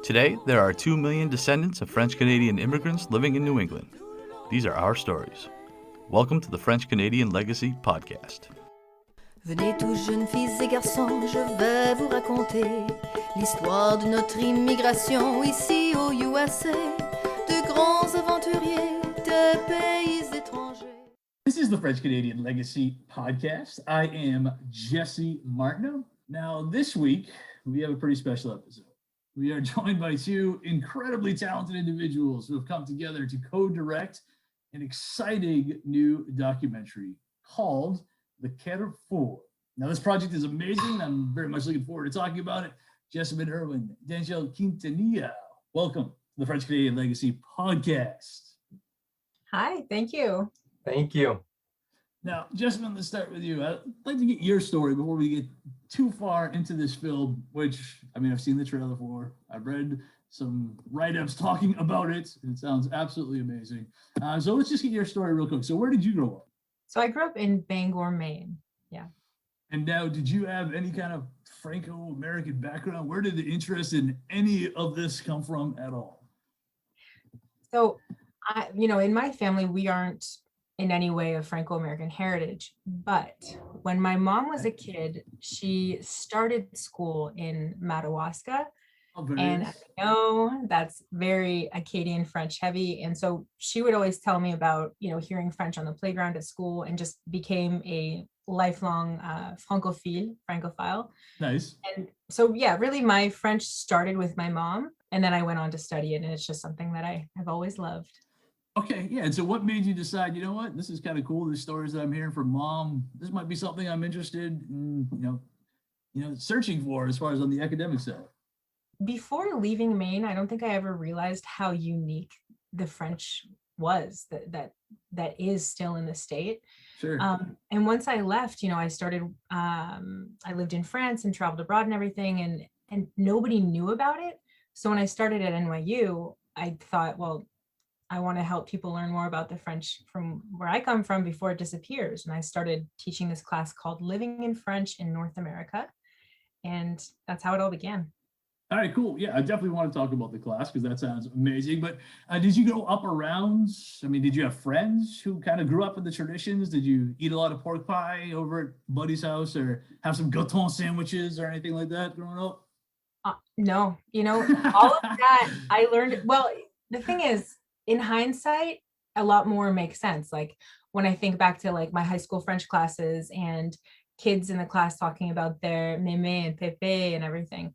Today, there are 2 million descendants of French-Canadian immigrants living in New England. These are our stories. Welcome to the French-Canadian Legacy Podcast. Venez tous jeunes filles et garçons, je vais vous raconter l'histoire de notre immigration ici au USA, de grands aventuriers de pays étrangers. This is the French-Canadian Legacy Podcast. I am Jesse Martineau. Now, this week, we have a pretty special episode. We are joined by two incredibly talented individuals who have come together to co-direct an exciting new documentary called The Carrefour. Now, this project is amazing. I'm very much looking forward to talking about it. Jessamine Irwin, Quintanilla, welcome to the French-Canadian Legacy Podcast. Hi, thank you. Thank you. Now, Jessamine, let's start with you. I'd like to get your story before we get too far into this film, which, I mean, I've seen the trailer for. I've read some write-ups talking about it, and it sounds absolutely amazing. So let's just get your story real quick. So where did you grow up? So I grew up in Bangor, Maine. Yeah. And now, did you have any kind of Franco-American background? Where did the interest in any of this come from at all? So, in my family, we aren't in any way of Franco-American heritage. But when my mom was a kid, she started school in Madawaska. And I know that's very Acadian French heavy. And so she would always tell me about, hearing French on the playground at school, and just became a lifelong Francophile. Nice. And so, yeah, really my French started with my mom, and then I went on to study it. And it's just something that I have always loved. Okay, yeah. And so what made you decide, you know what, this is kind of cool, these stories that I'm hearing from mom, this might be something I'm interested in, searching for as far as on the academic side? Before leaving Maine, I don't think I ever realized how unique the French was that is still in the state. Sure. And once I left, I started, I lived in France and traveled abroad and everything, and nobody knew about it. So when I started at NYU, I thought, well, I want to help people learn more about the French from where I come from before it disappears. And I started teaching this class called Living in French in North America. And that's how it all began. All right, cool. Yeah, I definitely want to talk about the class because that sounds amazing. But did you grow up around, did you have friends who kind of grew up with the traditions? Did you eat a lot of pork pie over at Buddy's house, or have some gratin sandwiches or anything like that growing up? No, all of that I learned. Well, the thing is, in hindsight, a lot more makes sense. Like when I think back to like my high school French classes and kids in the class talking about their mémé and pépé and everything,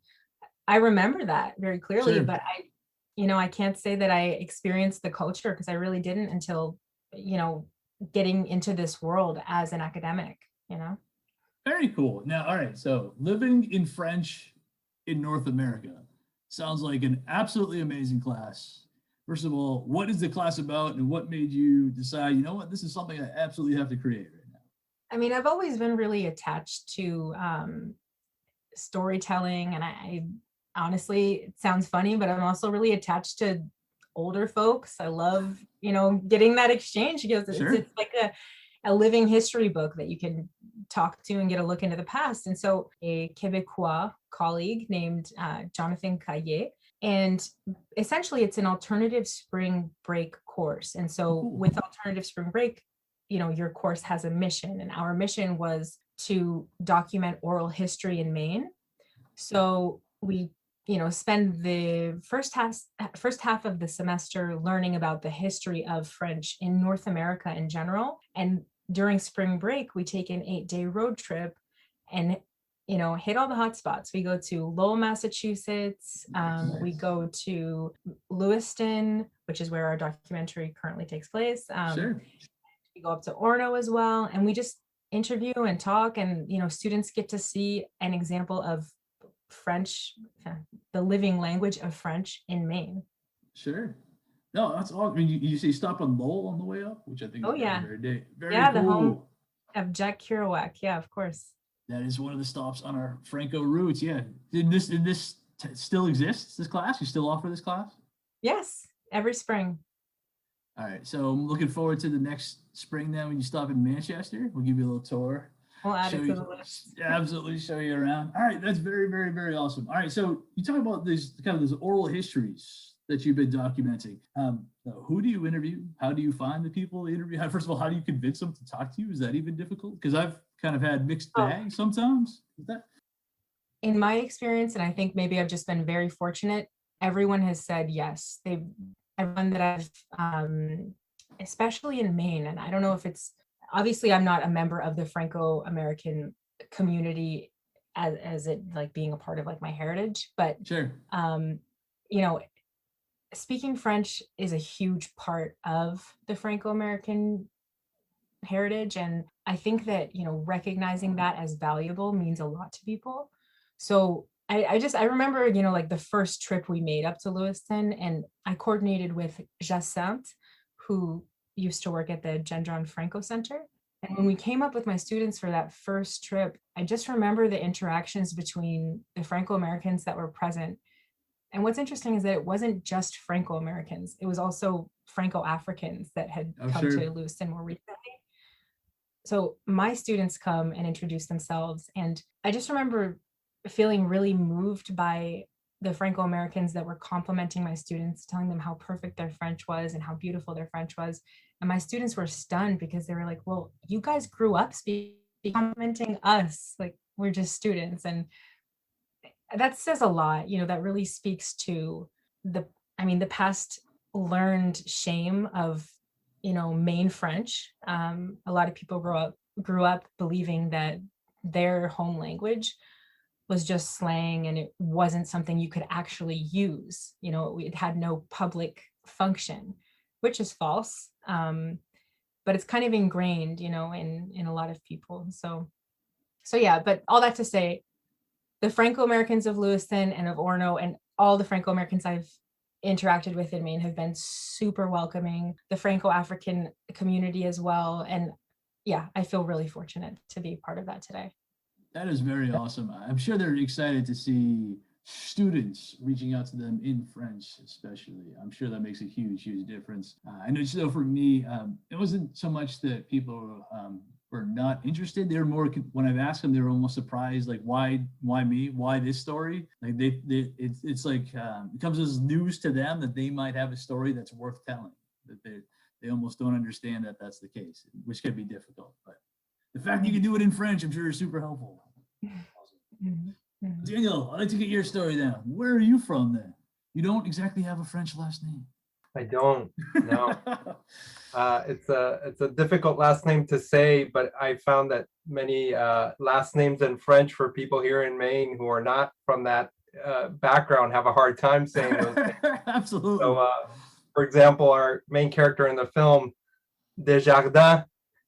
I remember that very clearly. Sure. But I can't say that I experienced the culture because I really didn't until, getting into this world as an academic, Very cool. Now, all right. So living in French in North America sounds like an absolutely amazing class. First of all, what is the class about, and what made you decide, this is something I absolutely have to create right now? I've always been really attached to storytelling, and I honestly, it sounds funny, but I'm also really attached to older folks. I love, getting that exchange because Sure. It's like a living history book that you can talk to and get a look into the past. And so a Québécois colleague named Jonathan Caillé, and essentially it's an alternative spring break course. And so with alternative spring break, your course has a mission, and our mission was to document oral history in Maine. So we, spend the first half of the semester learning about the history of French in North America in general. And during spring break, we take an 8-day road trip and hit all the hot spots. We go to Lowell, Massachusetts. Nice. We go to Lewiston, which is where our documentary currently takes place. Sure. We go up to Orono as well, and we just interview and talk, and students get to see an example of French, the living language of French in Maine. Sure. No, that's all. You say stop on Lowell on the way up, which I think is very Yeah, cool. the home of Jack Kerouac. Yeah, of course. That is one of the stops on our Franco routes. Yeah. Did this still exists, this class? You still offer this class? Yes, every spring. All right. So I'm looking forward to the next spring then when you stop in Manchester. We'll give you a little tour. We'll add it to the list. Absolutely show you around. All right, that's very, very, very awesome. All right, so you talk about these kind of those oral histories that you've been documenting. Who do you interview? How do you find the people to interview? First of all, how do you convince them to talk to you? Is that even difficult? Because I've kind of had mixed bags sometimes. Is that? In my experience, and I think maybe I've just been very fortunate, everyone has said yes. Everyone that I've, especially in Maine, and I don't know if it's, obviously I'm not a member of the Franco-American community as it like being a part of like my heritage, but Sure. You know, speaking French is a huge part of the Franco-American heritage. And I think that, you know, recognizing that as valuable means a lot to people. So I remember, you know, like the first trip we made up to Lewiston, and I coordinated with Jessamine, who used to work at the Gendron Franco Center. And when we came up with my students for that first trip, I just remember the interactions between the Franco-Americans that were present. And what's interesting is that it wasn't just Franco-Americans, it was also Franco-Africans that had come to Lewiston more recently. So my students come and introduce themselves. And I just remember feeling really moved by the Franco-Americans that were complimenting my students, telling them how perfect their French was and how beautiful their French was. And my students were stunned because they were like, well, you guys grew up complimenting us, like we're just students. And that says a lot, you know, that really speaks to the past learned shame of, you know, Maine French. A lot of people grew up believing that their home language was just slang and it wasn't something you could actually use. You know, it had no public function, which is false. But it's kind of ingrained, you know, in a lot of people. So yeah, but all that to say, the Franco-Americans of Lewiston and of Orono and all the Franco-Americans I've interacted with in Maine have been super welcoming, the Franco-African community as well. And yeah, I feel really fortunate to be part of that today. That is very awesome. I'm sure they're excited to see students reaching out to them in French, especially. I'm sure that makes a huge, huge difference. I know, so for me, it wasn't so much that people were not interested. They were more, when I've asked them, they were almost surprised, like, why me? Why this story? Like it's like, it comes as news to them that they might have a story that's worth telling, that they almost don't understand that that's the case, which can be difficult. But the fact that you can do it in French, I'm sure is super helpful. Awesome. Daniel, I'd like to get your story now. Where are you from then? You don't exactly have a French last name. I don't, no. It's a difficult last name to say, but I found that many last names in French for people here in Maine who are not from that background have a hard time saying those things. Absolutely. So, for example, our main character in the film, Desjardins,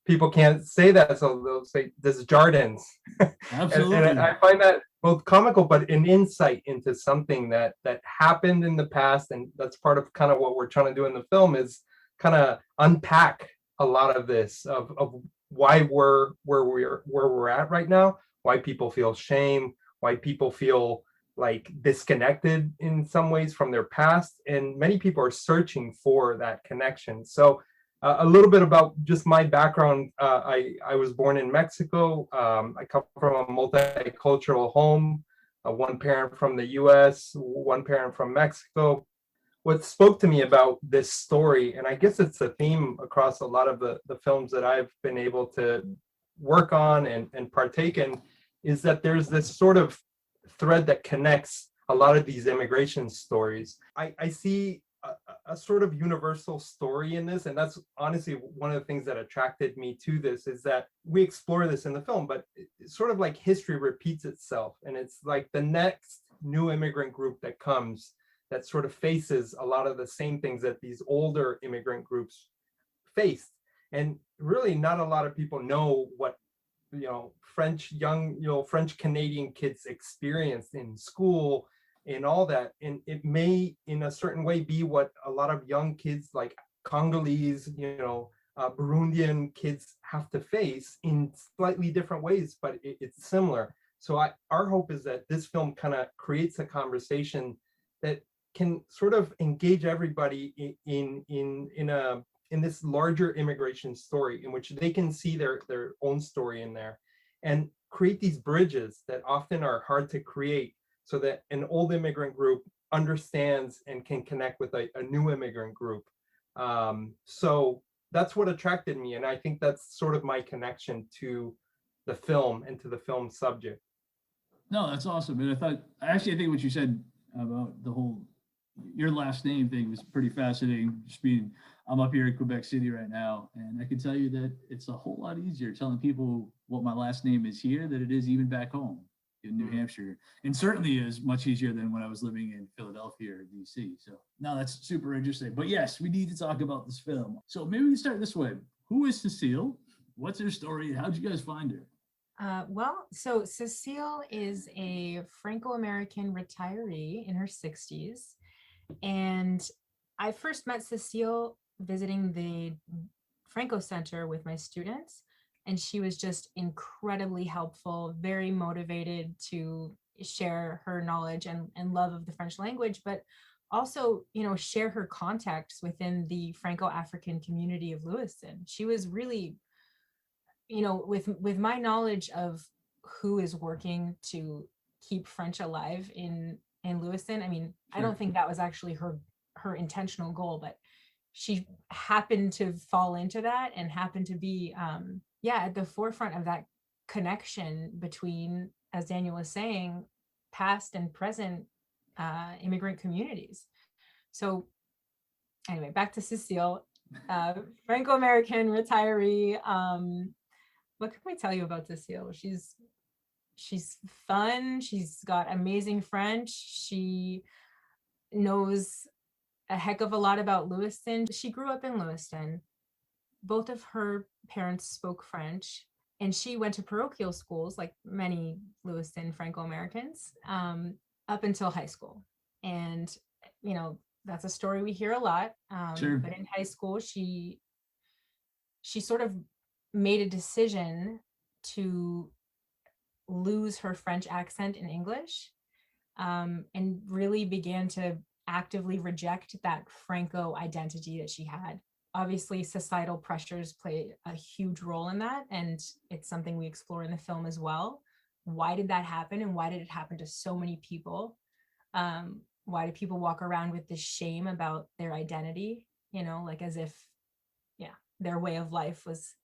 people can't say that, so they'll say Desjardins. Absolutely. and I find that both comical, but an insight into something that happened in the past, and that's part of kind of what we're trying to do in the film, is kind of unpack a lot of this of why we're where we're at right now, why people feel shame, why people feel like disconnected in some ways from their past, and many people are searching for that connection. So a little bit about just my background. I was born in Mexico. I come from a multicultural home, one parent from the US, one parent from Mexico. What spoke to me about this story, and I guess it's a theme across a lot of the films that I've been able to work on and partake in, is that there's this sort of thread that connects a lot of these immigration stories. I see a sort of universal story in this, and that's honestly one of the things that attracted me to this, is that we explore this in the film, but it's sort of like history repeats itself, and it's like the next new immigrant group that comes that sort of faces a lot of the same things that these older immigrant groups faced. And really not a lot of people know what, you know, French Canadian kids experienced in school and all that. And it may in a certain way be what a lot of young kids like Congolese, Burundian kids have to face in slightly different ways, but it's similar. So our hope is that this film kind of creates a conversation that can sort of engage everybody in this larger immigration story, in which they can see their own story in there. and create these bridges that often are hard to create so that an old immigrant group understands and can connect with a new immigrant group. So that's what attracted me. And I think that's sort of my connection to the film and to the film subject. No, that's awesome. And I think what you said about the whole your last name thing was pretty fascinating. I'm up here in Quebec City right now, and I can tell you that it's a whole lot easier telling people what my last name is here than it is even back home in New Hampshire, and certainly is much easier than when I was living in Philadelphia or DC. So no, that's super interesting. But yes, we need to talk about this film. So maybe we can start this way. Who is Cecile? What's her story? How'd you guys find her? So Cecile is a Franco-American retiree in her 60s. And I first met Cecile visiting the Franco Center with my students. And she was just incredibly helpful, very motivated to share her knowledge and love of the French language, but also, share her contacts within the Franco-African community of Lewiston. She was really, with my knowledge of who is working to keep French alive in Lewiston. I mean, sure. I don't think that was actually her intentional goal, but she happened to fall into that and happened to be, at the forefront of that connection between, as Daniel was saying, past and present immigrant communities. So anyway, back to Cecile, Franco-American retiree. What can we tell you about Cecile? She's fun. She's got amazing French. She knows a heck of a lot about Lewiston. She grew up in Lewiston. Both of her parents spoke French, and she went to parochial schools like many Lewiston Franco-Americans up until high school. And, that's a story we hear a lot. Sure. But in high school, she sort of made a decision to lose her French accent in English, and really began to actively reject that Franco identity that she had. Obviously, societal pressures play a huge role in that, and it's something we explore in the film as well. Why did that happen, and why did it happen to so many people? Why do people walk around with this shame about their identity, like as if, their way of life was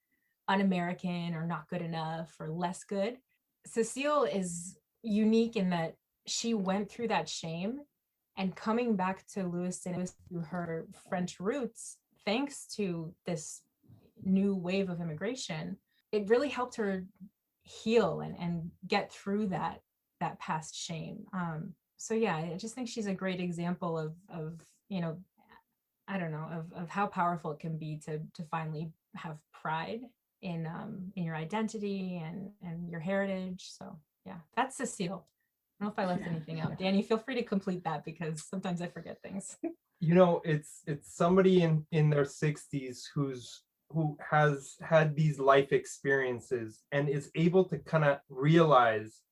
un-American or not good enough or less good? Cecile is unique in that she went through that shame, and coming back to Lewiston through her French roots, thanks to this new wave of immigration, it really helped her heal and get through that past shame. I just think she's a great example of how powerful it can be to finally have pride in your identity and your heritage. So yeah, that's Cecile. I don't know if I left anything out. Danny, feel free to complete that because sometimes I forget things. It's somebody in their 60s who has had these life experiences and is able to kind of realize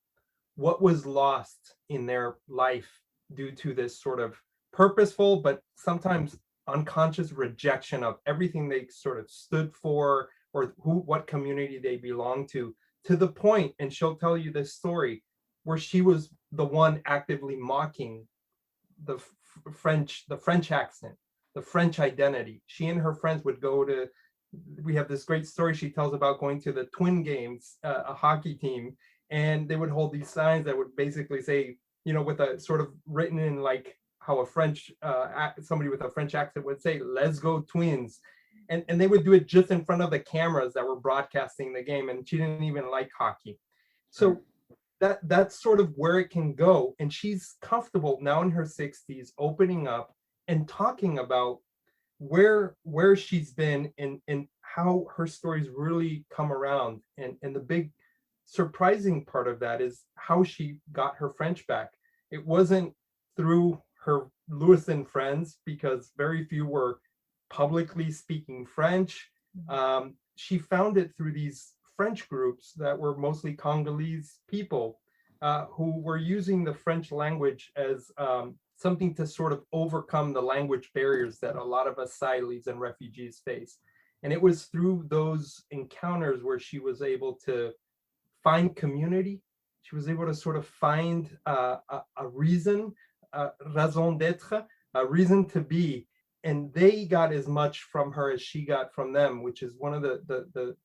what was lost in their life due to this sort of purposeful but sometimes unconscious rejection of everything they sort of stood for or what community they belong to the point, and she'll tell you this story, where she was the one actively mocking the French accent, the French identity. She and her friends would we have this great story she tells about going to the Twin Games, a hockey team, and they would hold these signs that would basically say, with a sort of written in like how a French, somebody with a French accent would say, "Let's go Twins." And they would do it just in front of the cameras that were broadcasting the game. And she didn't even like hockey. So that's sort of where it can go. And she's comfortable now in her 60s, opening up and talking about where she's been and how her stories really come around. And the big surprising part of that is how she got her French back. It wasn't through her Lewiston friends, because very few were publicly speaking French. She found it through these French groups that were mostly Congolese people who were using the French language as something to sort of overcome the language barriers that a lot of asylees and refugees face. And it was through those encounters where she was able to find community. She was able to sort of find a reason, raison d'être, a reason to be. And they got as much from her as she got from them, which is one of the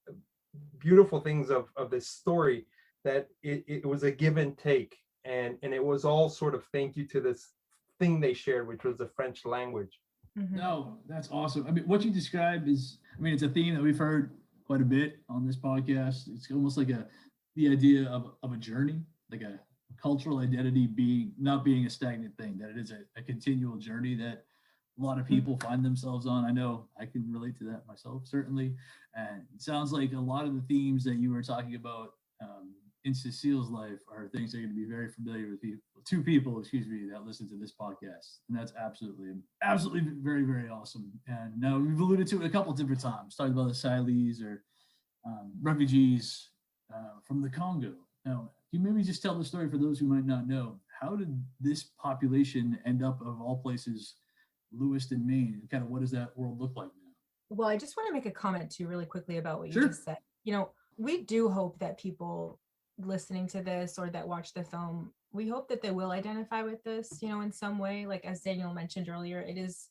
beautiful things of this story, that it was a give and take. And it was all sort of thank you to this thing they shared, which was the French language. Mhm. No, that's awesome. I mean, what you described is, I mean, it's a theme that we've heard quite a bit on this podcast. It's almost like the idea of a journey, like a cultural identity not being a stagnant thing, that it is a continual journey that a lot of people find themselves on. I know I can relate to that myself, certainly. And it sounds like a lot of the themes that you were talking about in Cecile's life are things that are going to be very familiar with people, that listen to this podcast. And that's absolutely very, very awesome. And now we've alluded to it a couple different times, talking about asylees or refugees from the Congo. Now, can you maybe just tell the story for those who might not know? How did this population end up, of all places, Lewiston, Maine? And kind of what does that world look like now? Well, I just want to make a comment too really quickly about what Sure. you just said. We do hope that people listening to this or that watch the film, we hope that they will identify with this, in some way. Like, as Daniel mentioned earlier, it is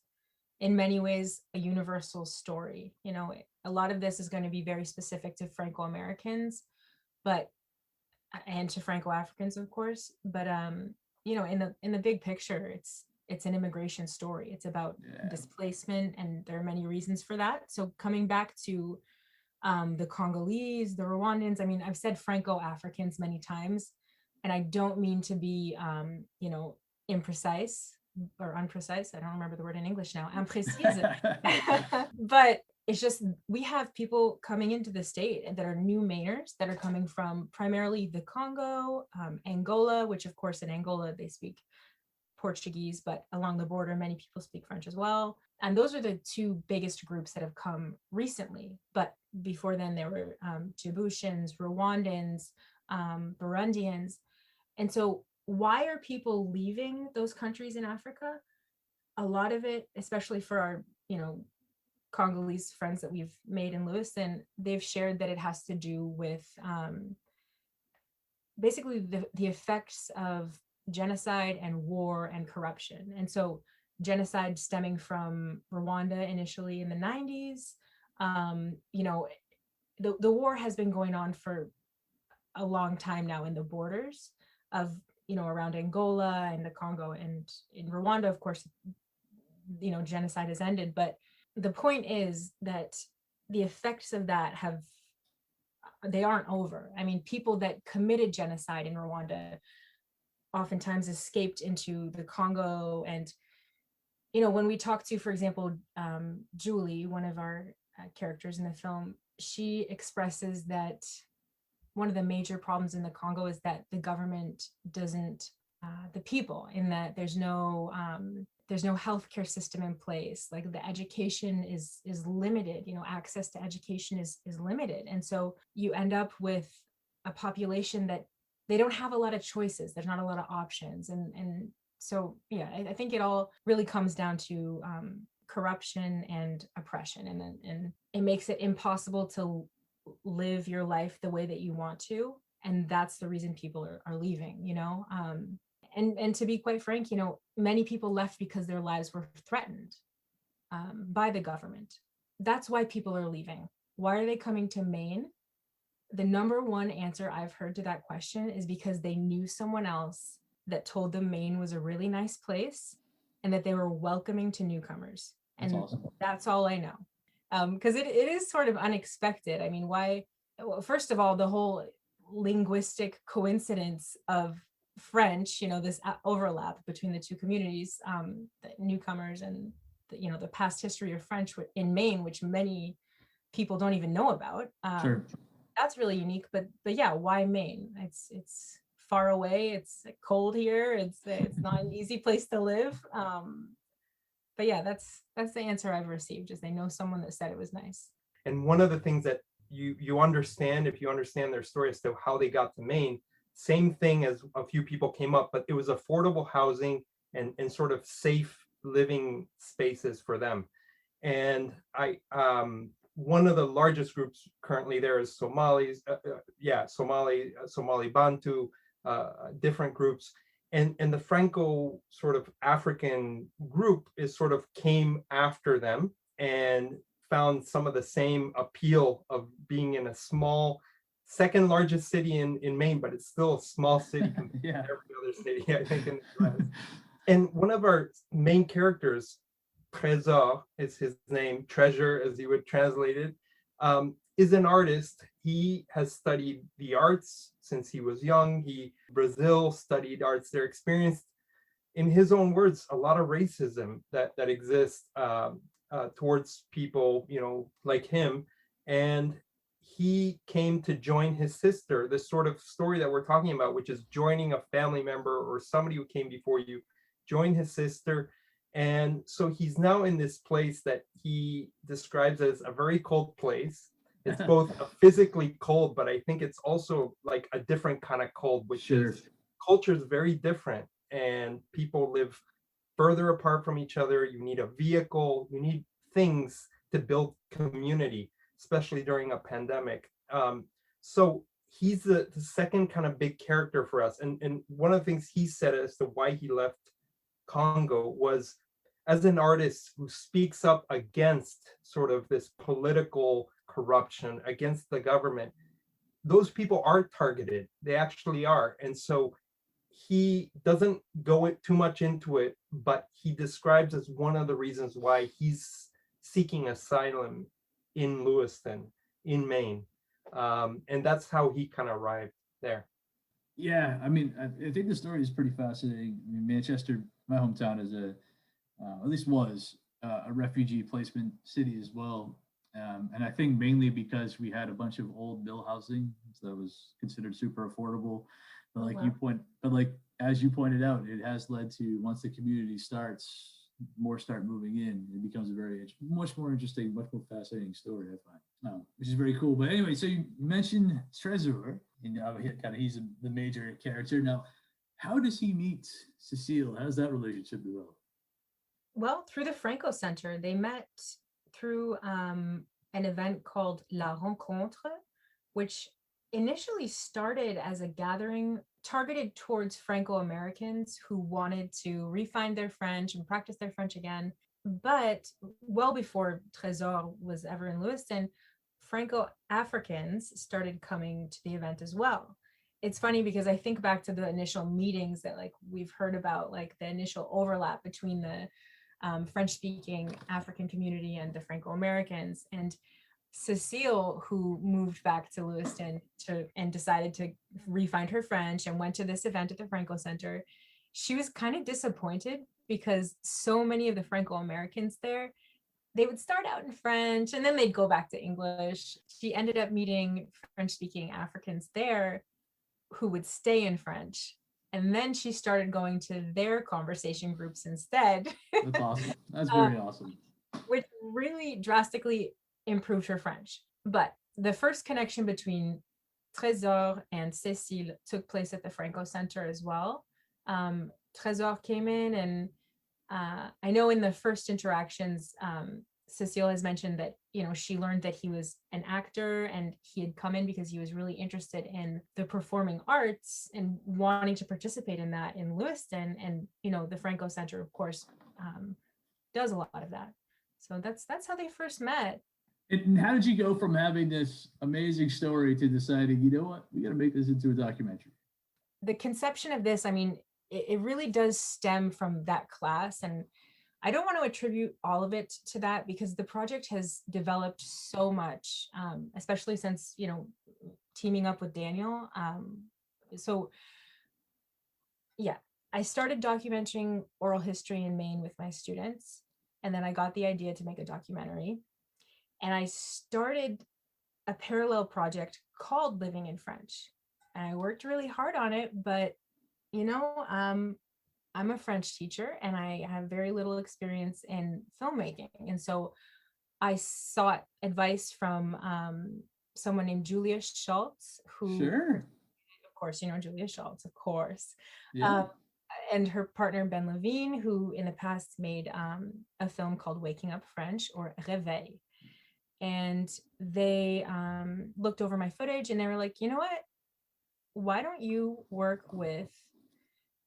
in many ways a universal story. A lot of this is going to be very specific to Franco-Americans, and to Franco-Africans, of course. But in the big picture, it's an immigration story. It's about displacement, and there are many reasons for that. So coming back to the Congolese, the Rwandans, I mean, I've said Franco-Africans many times, and I don't mean to be, imprecise or unprecise. I don't remember the word in English now, imprecise. But it's just, we have people coming into the state that are new Mainers that are coming from primarily the Congo, Angola, which of course in Angola, they speak Portuguese, but along the border, many people speak French as well. And those are the two biggest groups that have come recently. But before then, there were Djiboutians, Rwandans, Burundians. And so why are people leaving those countries in Africa? A lot of it, especially for our, Congolese friends that we've made in Lewiston, they've shared that it has to do with basically the effects of genocide and war and corruption. And so genocide stemming from Rwanda initially in the 90s. The war has been going on for a long time now in the borders of, around Angola and the Congo, and in Rwanda, of course, genocide has ended. But the point is that the effects of that they aren't over. I mean, people that committed genocide in Rwanda oftentimes escaped into the Congo. And, when we talk to, for example, Julie, one of our characters in the film, she expresses that one of the major problems in the Congo is that the government doesn't, the people, in that there's no healthcare system in place. Like, the education is limited, access to education is limited. And so you end up with a population that they don't have a lot of choices. There's not a lot of options. And so, I think it all really comes down to corruption and oppression. And it makes it impossible to live your life the way that you want to. And that's the reason people are leaving, And to be quite frank, many people left because their lives were threatened by the government. That's why people are leaving. Why are they coming to Maine? The number one answer I've heard to that question is because they knew someone else that told them Maine was a really nice place and that they were welcoming to newcomers. That's And awesome. That's all I know. Because it is sort of unexpected. I mean, why? Well, first of all, the whole linguistic coincidence of French, this overlap between the two communities, the newcomers and the past history of French in Maine, which many people don't even know about. Sure. That's really unique, but yeah, why Maine? It's far away. It's cold here. It's not an easy place to live. But yeah, that's the answer I've received, is they know someone that said it was nice. And one of the things that you understand, if you understand their story as to how they got to Maine, same thing as a few people came up, but it was affordable housing and sort of safe living spaces for them. And one of the largest groups currently there is Somali Bantu, different groups. And the Franco sort of African group is sort of came after them and found some of the same appeal of being in a small, second largest city in Maine, but it's still a small city compared to every other city, I think, in the US. And one of our main characters, Tresor is his name, treasure as you would translate it, is an artist. He has studied the arts since he was young. Brazil studied arts. They're experienced, in his own words, a lot of racism that exists towards people, like him. And he came to join his sister, this sort of story that we're talking about, which is joining a family member or somebody who came before you, join his sister. And so he's now in this place that he describes as a very cold place. It's both a physically cold, but I think it's also like a different kind of cold, which is culture is very different and people live further apart from each other. You need a vehicle, you need things to build community, especially during a pandemic. So he's the second kind of big character for us. And one of the things he said as to why he left Congo was, as an artist who speaks up against sort of this political corruption, against the government, those people are targeted. They actually are. And so he doesn't go too much into it, but he describes as one of the reasons why he's seeking asylum in Lewiston, in Maine. And that's how he kind of arrived there. Yeah, I mean, I think the story is pretty fascinating. I mean, Manchester, my hometown, is at least was a refugee placement city as well. And I think mainly because we had a bunch of old mill housing that was considered super affordable. But as you pointed out, it has led to, once the community starts, more start moving in. It becomes a much more interesting, much more fascinating story, I find, which is very cool. But anyway, so you mentioned Tresor, and he's the major character. Now, how does he meet Cecile? How does that relationship develop? Well, through the Franco Center, they met through an event called La Rencontre, which initially started as a gathering targeted towards Franco-Americans who wanted to refine their French and practice their French again. But well before Tresor was ever in Lewiston, Franco-Africans started coming to the event as well. It's funny because I think back to the initial meetings that we've heard about, like the initial overlap between the French-speaking African community and the Franco-Americans. And Cecile, who moved back to Lewiston and decided to refine her French and went to this event at the Franco Center, she was kind of disappointed because so many of the Franco-Americans there, they would start out in French and then they'd go back to English. She ended up meeting French-speaking Africans there who would stay in French. And then she started going to their conversation groups instead. That's awesome. That's very awesome. Which really drastically improved her French. But the first connection between Tresor and Cécile took place at the Franco Center as well. Tresor came in, and I know in the first interactions, Cecile has mentioned that, she learned that he was an actor and he had come in because he was really interested in the performing arts and wanting to participate in that in Lewiston. And, the Franco Center, of course, does a lot of that. So that's how they first met. And how did you go from having this amazing story to deciding, you know what, we got to make this into a documentary? The conception of this, it really does stem from that class. And I don't want to attribute all of it to that because the project has developed so much, especially since, teaming up with Daniel. So yeah, I started documenting oral history in Maine with my students. And then I got the idea to make a documentary. And I started a parallel project called Living in French. And I worked really hard on it, but, I'm a French teacher and I have very little experience in filmmaking. And so I sought advice from someone named Julia Schultz, who, Sure. Of course, Julia Schultz, of course. Yeah. And her partner, Ben Levine, who in the past made a film called Waking Up French, or Réveil. and they looked over my footage and they were like, you know what? Why don't you work with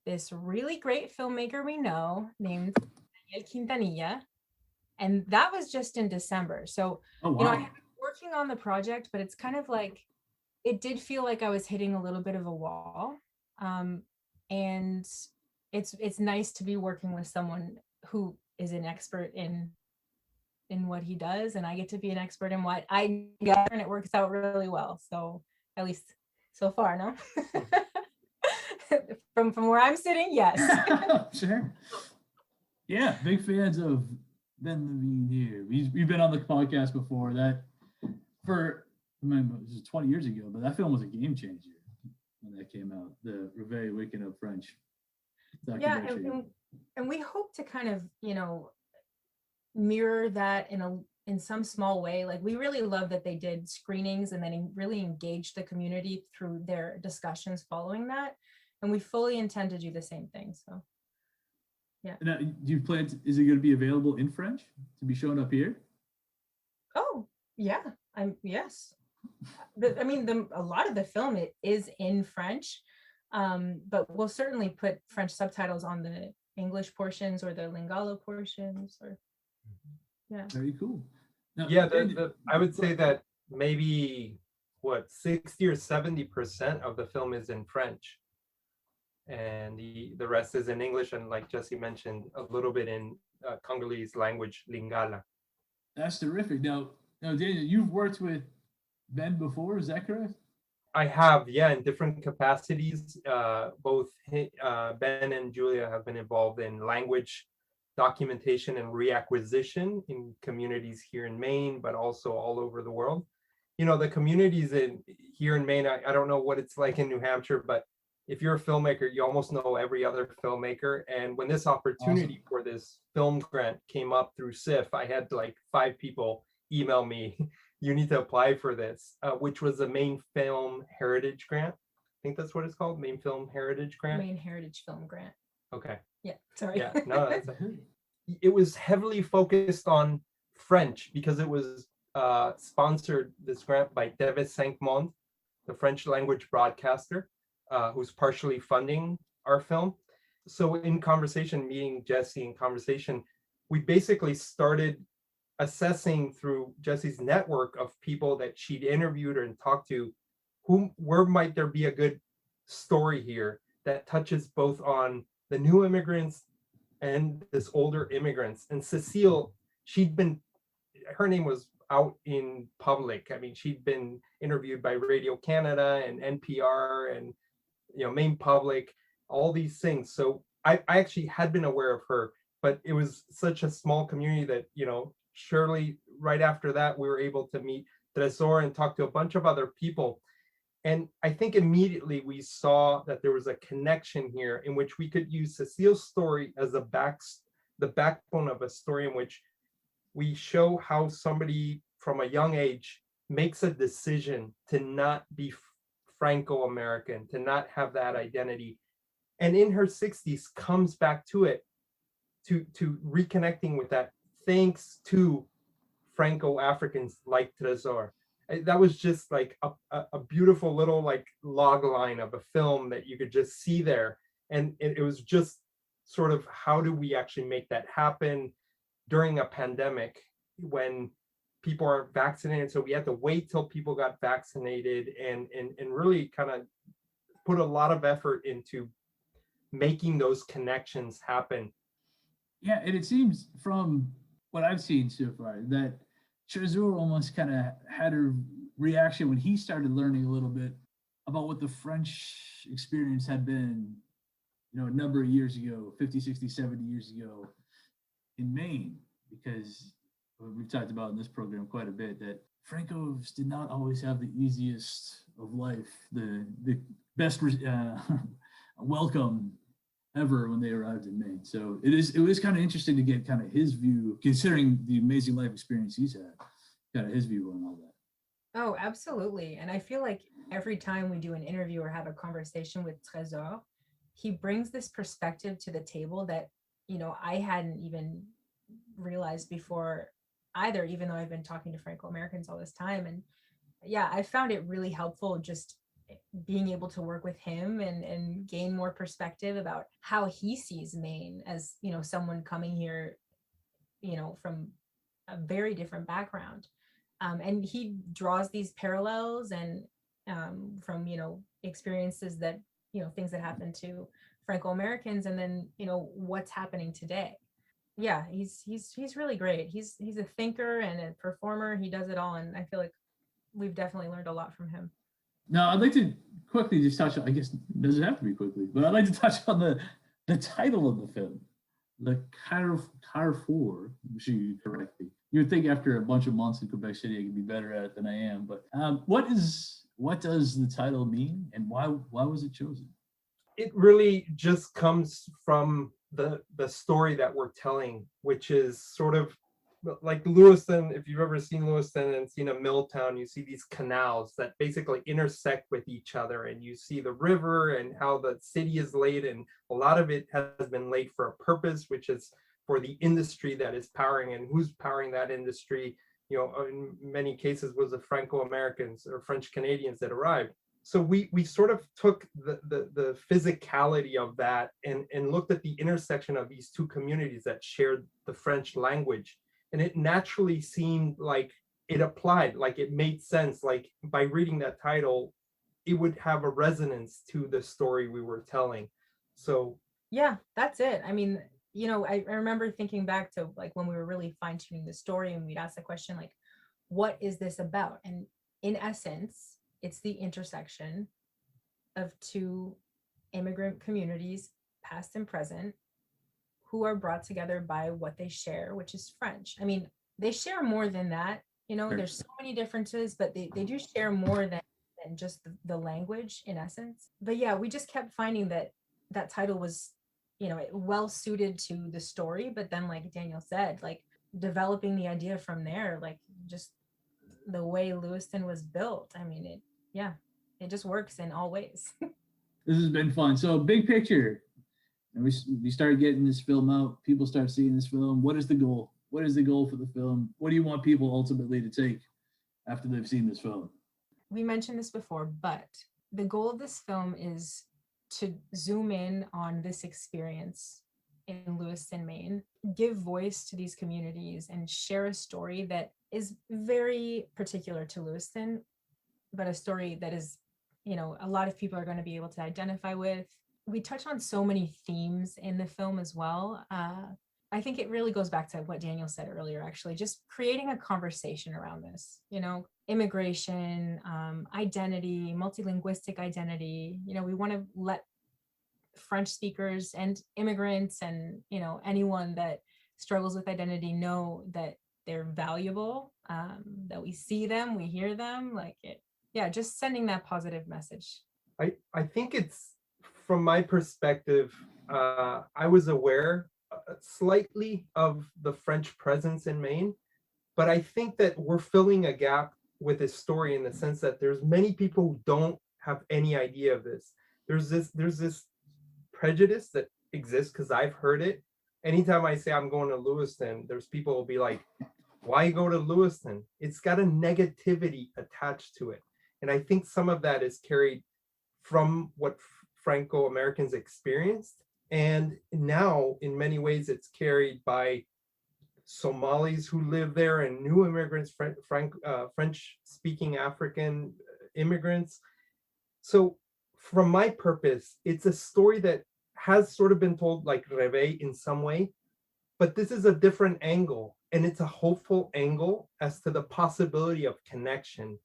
this really great filmmaker we know named Quintanilla? And that was just in December. So, Oh, you know, wow. I had been working on the project, but it's kind of like, it did feel like I was hitting a little bit of a wall. And it's nice to be working with someone who is an expert in what he does, and I get to be an expert in what I do, and it works out really well. So at least so far, no? from where I'm sitting, yes. Sure. Yeah, big fans of Ben Levine here. We've been on the podcast before. That for I mean, it was 20 years ago, but that film was a game changer when that came out. The Réveil Waking Up French Yeah, documentary. and we hope to kind of, you know, mirror that in some small way. Like, we really love that they did screenings and then really engaged the community through their discussions following that, and we fully intend to do the same thing. So yeah. Now, do you plan to, is it going to be available in French to be shown up here? Oh yeah, yes. I mean, a lot of the film, it is in French, but we'll certainly put French subtitles on the English portions or the Lingala portions, or yeah. Very cool. Now, Yeah, I would say that maybe 60 or 70% of the film is in French, and the rest is in English, and like Jesse mentioned, a little bit in Congolese language, Lingala. That's terrific. Now, Daniel, you've worked with Ben before, is that correct? I have, yeah, in different capacities. Both Ben and Julia have been involved in language documentation and reacquisition in communities here in Maine, but also all over the world. You know, the communities here in Maine, I don't know what it's like in New Hampshire, but if you're a filmmaker, you almost know every other filmmaker. And when this opportunity for this film grant came up through SIF, I had like 5 people email me, you need to apply for this, which was a Maine Film Heritage Grant. I think that's what it's called, Maine Film Heritage Grant. Maine Heritage Film Grant. Okay. Yeah, sorry. Yeah, no, it was heavily focused on French because it was sponsored, this grant, by TV5 the French language broadcaster, who's partially funding our film. So in conversation, meeting Jesse in conversation, we basically started assessing through Jesse's network of people that she'd interviewed and talked to, where might there be a good story here that touches both on the new immigrants and this older immigrants. And Cecile, her name was out in public. I mean, she'd been interviewed by Radio Canada and NPR and, you know, Maine Public, all these things. So I actually had been aware of her, but it was such a small community that, you know, surely right after that, we were able to meet Tresor and talk to a bunch of other people. And I think immediately we saw that there was a connection here in which we could use Cecile's story as the backbone of a story in which we show how somebody from a young age makes a decision to not be Franco-American, to not have that identity. And in her 60s comes back to it, to reconnecting with that, thanks to Franco-Africans like Tresor. That was just like a beautiful little like log line of a film that you could just see there. And it was just sort of, how do we actually make that happen during a pandemic when people aren't vaccinated? So we had to wait till people got vaccinated and really kind of put a lot of effort into making those connections happen. Yeah, and it seems from what I've seen so far that Tresor almost kind of had a reaction when he started learning a little bit about what the French experience had been, you know, a number of years ago, 50, 60, 70 years ago in Maine, because we've talked about in this program quite a bit that Francos did not always have the easiest of life, the best welcome ever when they arrived in Maine. So it was kind of interesting to get kind of his view, considering the amazing life experience he's had, kind of his view on all that. Oh, absolutely. And I feel like every time we do an interview or have a conversation with Tresor, he brings this perspective to the table that, you know, I hadn't even realized before either, even though I've been talking to Franco-Americans all this time. And yeah, I found it really helpful just being able to work with him and gain more perspective about how he sees Maine as, someone coming here, from a very different background. And he draws these parallels and from, experiences that, things that happen to Franco-Americans, and then, what's happening today. Yeah, he's really great. He's a thinker and a performer. He does it all. And I feel like we've definitely learned a lot from him. Now, I'd like to quickly just touch on, I guess it doesn't have to be quickly, but I'd like to touch on the title of the film, the Carrefour. I'm sure you correct me. You would think after a bunch of months in Quebec City, I could be better at it than I am. But what does the title mean, and why was it chosen? It really just comes from the story that we're telling, which is sort of like Lewiston. If you've ever seen Lewiston and seen a mill town, you see these canals that basically intersect with each other, and you see the river and how the city is laid, and a lot of it has been laid for a purpose, which is for the industry that is powering, and who's powering that industry, in many cases was the Franco-Americans or French Canadians that arrived. So we sort of took the physicality of that and looked at the intersection of these two communities that shared the French language. And it naturally seemed like it applied, like it made sense. Like by reading that title, it would have a resonance to the story we were telling. So yeah, that's it. I mean, I remember thinking back to like when we were really fine-tuning the story, and we'd ask the question, like, what is this about? And in essence, it's the intersection of two immigrant communities, past and present, who are brought together by what they share, which is French. I mean, they share more than that. Sure. There's so many differences, but they do share more than just the language in essence. But yeah, we just kept finding that title was, well suited to the story. But then, like Daniel said, like developing the idea from there, like just the way Lewiston was built. I mean, it just works in all ways. This has been fun. So big picture, and we started getting this film out. People start seeing this film. What is the goal? What is the goal for the film? What do you want people ultimately to take after they've seen this film? We mentioned this before, but the goal of this film is to zoom in on this experience in Lewiston, Maine, give voice to these communities, and share a story that is very particular to Lewiston, but a story that is, a lot of people are going to be able to identify with. We touch on so many themes in the film as well. I think it really goes back to what Daniel said earlier, actually, just creating a conversation around this, immigration, identity, multilinguistic identity. We want to let French speakers and immigrants and, anyone that struggles with identity know that they're valuable, that we see them, we hear them, just sending that positive message. I think it's, from my perspective, I was aware slightly of the French presence in Maine, but I think that we're filling a gap with this story in the sense that there's many people who don't have any idea of this. There's this prejudice that exists, because I've heard it. Anytime I say I'm going to Lewiston, there's people will be like, why go to Lewiston? It's got a negativity attached to it. And I think some of that is carried from what Franco-Americans experienced. And now, in many ways, it's carried by Somalis who live there and new immigrants, French-speaking African immigrants. So from my purpose, it's a story that has sort of been told like Réveil in some way, but this is a different angle, and it's a hopeful angle as to the possibility of connection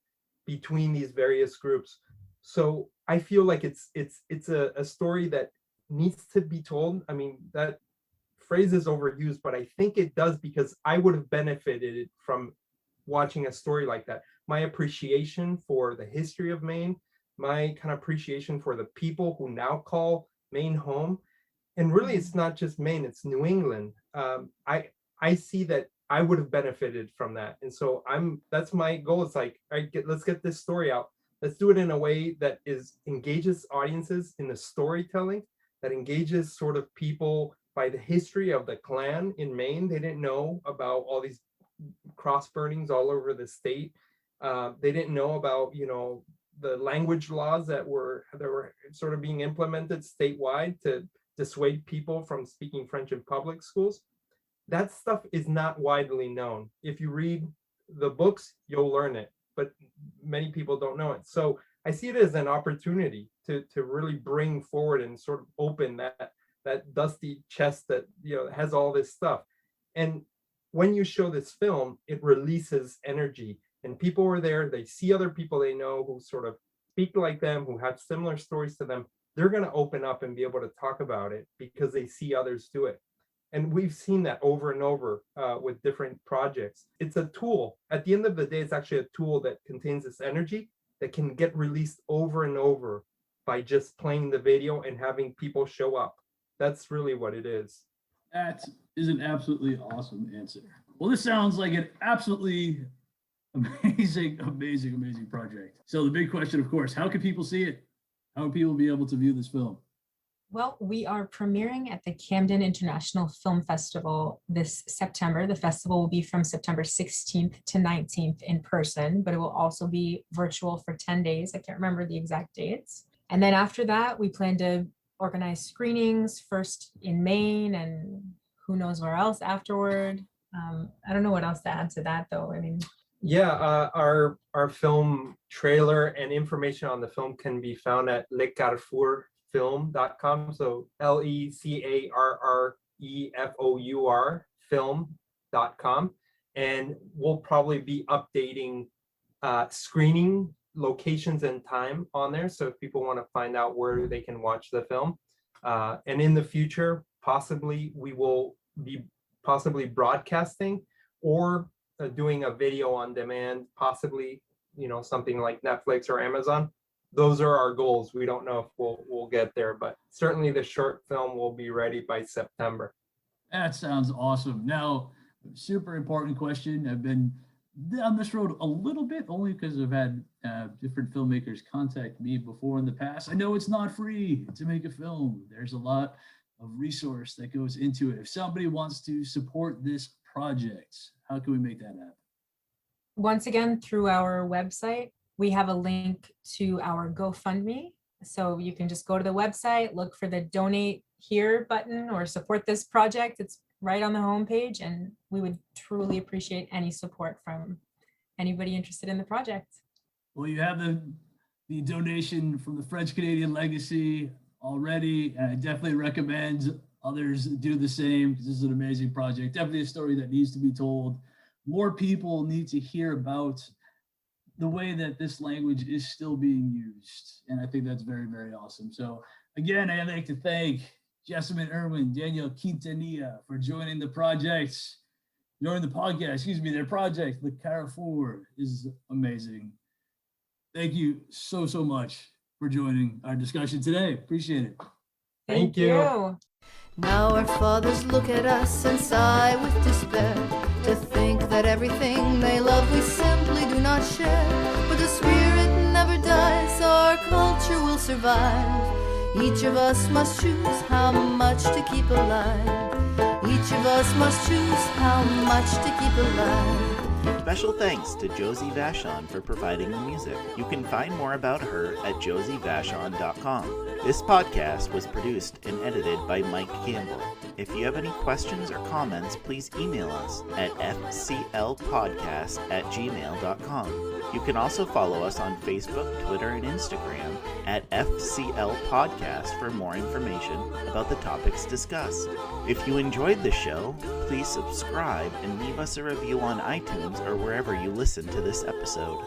between these various groups. So I feel like it's a story that needs to be told. I mean, that phrase is overused, but I think it does, because I would have benefited from watching a story like that. My appreciation for the history of Maine, my kind of appreciation for the people who now call Maine home. And really, it's not just Maine, it's New England. I see that I would have benefited from that. And so that's my goal. It's like, let's get this story out. Let's do it in a way that engages audiences in the storytelling, that engages sort of people by the history of the clan in Maine. They didn't know about all these cross burnings all over the state. They didn't know about, the language laws that were sort of being implemented statewide to dissuade people from speaking French in public schools. That stuff is not widely known. If you read the books, you'll learn it, but many people don't know it. So I see it as an opportunity to really bring forward and sort of open that dusty chest that has all this stuff. And when you show this film, it releases energy, and people were there. They see other people they know who sort of speak like them, who have similar stories to them. They're going to open up and be able to talk about it because they see others do it. And we've seen that over and over with different projects. It's a tool. At the end of the day, it's actually a tool that contains this energy that can get released over and over by just playing the video and having people show up. That's really what it is. That is an absolutely awesome answer. Well, this sounds like an absolutely amazing project. So the big question, of course, how can people see it? How will people be able to view this film? Well, we are premiering at the Camden International Film Festival this September. The festival will be from September 16th to 19th in person, but it will also be virtual for 10 days. I can't remember the exact dates. And then after that, we plan to organize screenings first in Maine and who knows where else afterward. I don't know what else to add to that, though. I mean, our film trailer and information on the film can be found at Le Carrefour film.com. So LECARREFOUR film.com. And we'll probably be updating screening locations and time on there. So if people want to find out where they can watch the film. And in the future, possibly we will be broadcasting or doing a video on demand, possibly, something like Netflix or Amazon. Those are our goals. We don't know if we'll get there, but certainly the short film will be ready by September. That sounds awesome. Now, super important question. I've been down this road a little bit, only because I've had different filmmakers contact me before in the past. I know it's not free to make a film. There's a lot of resource that goes into it. If somebody wants to support this project, how can we make that happen? once again, through our website, we have a link to our GoFundMe. So you can just go to the website, look for the donate here button or support this project. It's right on the homepage, and we would truly appreciate any support from anybody interested in the project. Well, you have the donation from the French-Canadian Legacy already, and I definitely recommend others do the same, because this is an amazing project. Definitely a story that needs to be told. More people need to hear about the way that this language is still being used. And I think that's very, very awesome. So again, I'd like to thank Jessamine Irwin, Daniel Quintanilla for joining the project, joining the podcast, their project, the Carrefour, is amazing. Thank you so much for joining our discussion today. Appreciate it. Thank you. Now our fathers look at us and sigh with despair, to think that everything they love we simply do not share. But the spirit never dies, our culture will survive. Each of us must choose how much to keep alive. Each of us must choose how much to keep alive. Special thanks to Josie Vachon for providing the music. You can find more about her at josievachon.com. This podcast was produced and edited by Mike Campbell. If you have any questions or comments, please email us at fclpodcast@gmail.com. You can also follow us on Facebook, Twitter, and Instagram at FCL Podcast for more information about the topics discussed. If you enjoyed the show, please subscribe and leave us a review on iTunes or wherever you listen to this episode.